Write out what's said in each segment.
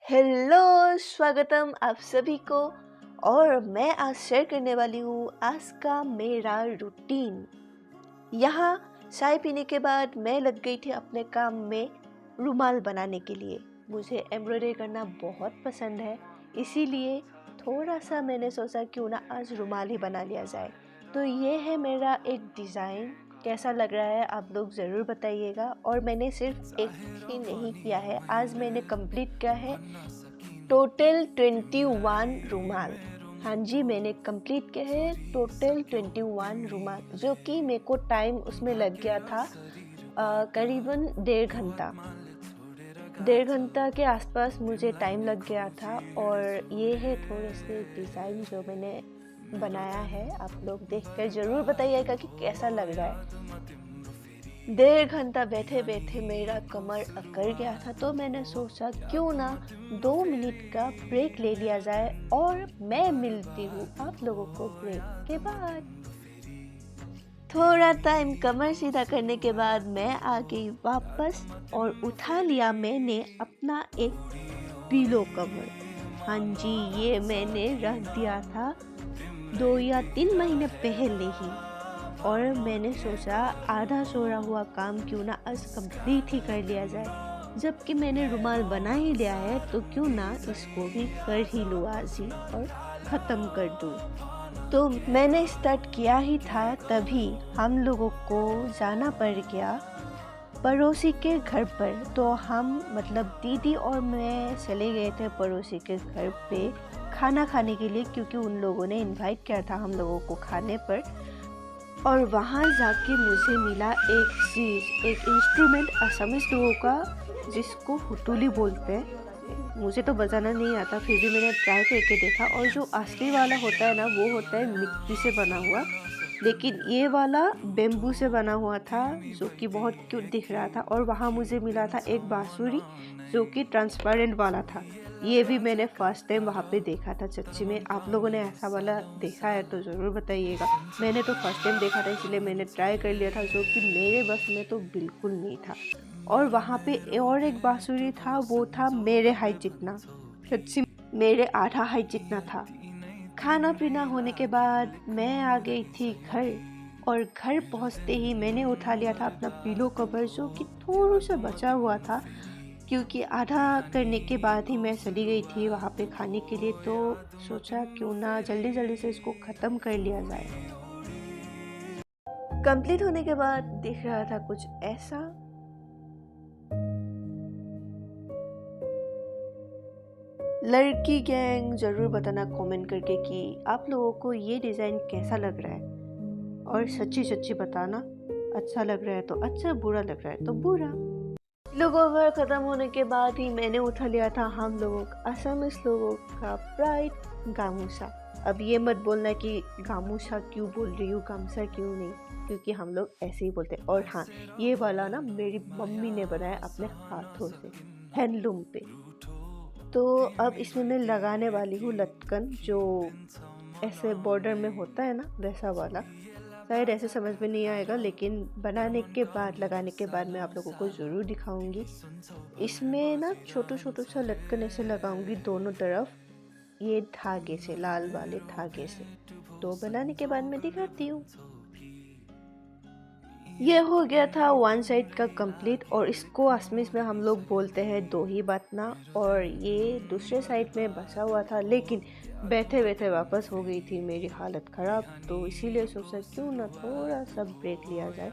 Hello, स्वागतम आप सभी को। और मैं आज शेयर करने वाली हूँ आज का मेरा रूटीन। यहाँ चाय पीने के बाद मैं लग गई थी अपने काम में रुमाल बनाने के लिए। मुझे एम्ब्रॉयडरी करना बहुत पसंद है, इसीलिए थोड़ा सा मैंने सोचा क्यों ना आज रुमाल ही बना लिया जाए। तो ये है मेरा एक डिज़ाइन। कैसा लग रहा है आप लोग ज़रूर बताइएगा। और मैंने सिर्फ एक ही नहीं किया है, आज मैंने कंप्लीट किया है टोटल 21 रुमाल। हाँ जी, मैंने कंप्लीट किया है टोटल 21 रुमाल, जो कि मेरे को टाइम उसमें लग गया था करीबन 1.5 घंटा के आसपास मुझे टाइम लग गया था। और ये है थोड़े से डिज़ाइन जो मैंने बनाया है, आप लोग देख कर ज़रूर बताइएगा कि कैसा लग रहा है। 1.5 घंटा बैठे बैठे मेरा कमर अकड़ गया था, तो मैंने सोचा क्यों ना 2 मिनट का ब्रेक ले लिया जाए। और मैं मिलती हूँ आप लोगों को ब्रेक के बाद। थोड़ा टाइम कमर सीधा करने के बाद मैं आ गई वापस और उठा लिया मैंने अपना एक पिलो कवर। हाँ जी, ये मैंने रख दिया था 2 या 3 महीने पहले ही। और मैंने सोचा आधा सोया हुआ काम क्यों ना आज कंप्लीट ही कर लिया जाए। जबकि मैंने रुमाल बना ही लिया है तो क्यों ना इसको भी कर ही लूँ आज ही और ख़त्म कर दूँ। तो मैंने स्टार्ट किया ही था, तभी हम लोगों को जाना पड़ गया पड़ोसी के घर पर। तो हम मतलब दीदी और मैं चले गए थे पड़ोसी के घर पे खाना खाने के लिए, क्योंकि उन लोगों ने इनवाइट किया था हम लोगों को खाने पर। और वहाँ जाके मुझे मिला एक चीज़, एक इंस्ट्रूमेंट असमीज लोगों का जिसको हुतुली बोलते हैं। मुझे तो बजाना नहीं आता, फिर भी मैंने ट्राई करके देखा। और जो असली वाला होता है ना, वो होता है मिट्टी से बना हुआ, लेकिन ये वाला बेम्बू से बना हुआ था, जो कि बहुत क्यूट दिख रहा था। और वहाँ मुझे मिला था एक बांसुरी जो कि ट्रांसपेरेंट वाला था। ये भी मैंने फर्स्ट टाइम वहाँ पे देखा था सच्ची में। आप लोगों ने ऐसा वाला देखा है तो ज़रूर बताइएगा। मैंने तो फर्स्ट टाइम देखा था, इसलिए मैंने ट्राई कर लिया था, जो कि मेरे बस में तो बिल्कुल नहीं था। और वहाँ पे और एक बांसुरी था, वो था मेरे हाइट जितना, सच्ची मेरे आधा हाइट जितना था। खाना पीना होने के बाद मैं आ गई थी घर। और घर पहुंचते ही मैंने उठा लिया था अपना पिलो कवर, जो कि थोड़ा सा बचा हुआ था, क्योंकि आधा करने के बाद ही मैं चली गई थी वहाँ पे खाने के लिए। तो सोचा क्यों ना जल्दी जल्दी से इसको ख़त्म कर लिया जाए। कंप्लीट होने के बाद दिख रहा था कुछ ऐसा। लड़की गैंग ज़रूर बताना कमेंट करके कि आप लोगों को ये डिज़ाइन कैसा लग रहा है। और सच्ची सच्ची बताना, अच्छा लग रहा है तो अच्छा, बुरा लग रहा है तो बुरा। लोगों का ख़त्म होने के बाद ही मैंने उठा लिया था हम लोगों का, असमीज लोगों का प्राइड गामूसा। अब ये मत बोलना कि गामूसा क्यों बोल रही हूँ, गामसा क्यों नहीं, क्योंकि हम लोग ऐसे ही बोलते हैं। और हाँ, ये वाला ना मेरी मम्मी ने बनाया अपने हाथों से, हैंडलूम पे। तो अब इसमें मैं लगाने वाली हूँ लटकन, जो ऐसे बॉर्डर में होता है ना, वैसा वाला। शायद ऐसे समझ में नहीं आएगा, लेकिन बनाने के बाद, लगाने के बाद मैं आप लोगों को ज़रूर दिखाऊंगी। इसमें ना छोटू छोटू सा लटकन ऐसे लगाऊंगी दोनों तरफ, ये धागे से, लाल वाले धागे से। तो बनाने के बाद मैं दिखाती हूँ। ये हो गया था वन साइड का कंप्लीट, और इसको असमीज में हम लोग बोलते हैं दो ही बातना। और ये दूसरे साइड में बचा हुआ था, लेकिन बैठे बैठे वापस हो गई थी मेरी हालत ख़राब, तो इसीलिए सोचा क्यों ना थोड़ा सा ब्रेक लिया जाए।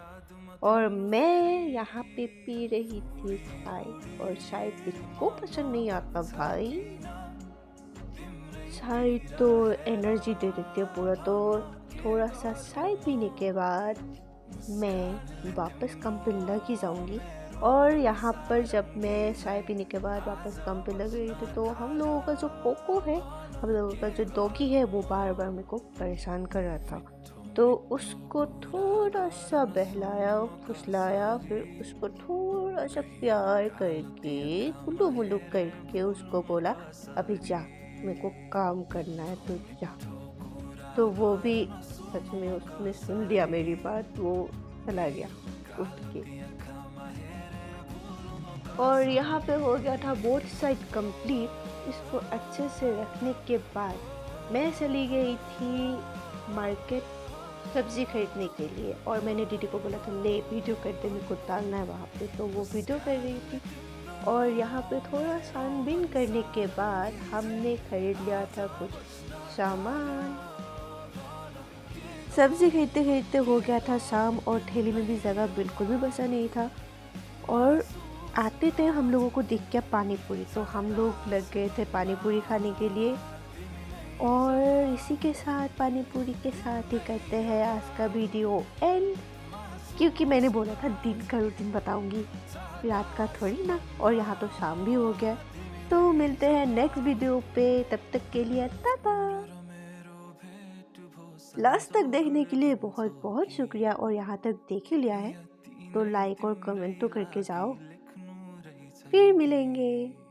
और मैं यहाँ पे पी रही थी चाय, और चाय किसको पसंद नहीं आता भाई। चाय तो एनर्जी दे देती है पूरा। तो थोड़ा सा चाय पीने के बाद मैं वापस काम पे लग ही जाऊंगी। और यहाँ पर जब मैं चाय पीने के बाद वापस काम पे लग रही थी, तो हम लोगों का जो कोको है, हम लोगों का जो डॉगी है, वो बार बार मेरे को परेशान कर रहा था। तो उसको थोड़ा सा बहलाया, फुसलाया, फिर उसको थोड़ा सा प्यार करके, गुल्लू मुल्लू करके उसको बोला अभी जा, मेरे को काम करना है तो जा। तो वो भी सच में उसने सुन लिया मेरी बात, वो चला गया उठ के। और यहाँ पे हो गया था बोथ साइड कंप्लीट। इसको अच्छे से रखने के बाद मैं चली गई थी मार्केट सब्ज़ी खरीदने के लिए, और मैंने दीदी को बोला था ले वीडियो कर दे, मेरे को डालना है वहाँ पे, तो वो वीडियो कर रही थी। और यहाँ पे थोड़ा छानबीन करने के बाद हमने खरीद लिया था कुछ सामान। सब्ज़ी खरीदते खरीदते हो गया था शाम, और ठेली में भी जगह बिल्कुल भी बचा नहीं था। और आते थे हम लोगों को दिख गया पानी पूरी, तो हम लोग लग गए थे पानी पूरी खाने के लिए। और इसी के साथ पानी पूरी के साथ ही करते हैं आज का वीडियो एंड, क्योंकि मैंने बोला था दिन का रूटीन बताऊंगी, रात का थोड़ी ना। और यहाँ तो शाम भी हो गया, तो मिलते हैं नेक्स्ट वीडियो पे, तब तक के लिए टाटा। लास्ट तक देखने के लिए बहुत बहुत शुक्रिया, और यहाँ तक देख ही लिया है तो लाइक और कमेंट तो करके जाओ। फिर मिलेंगे।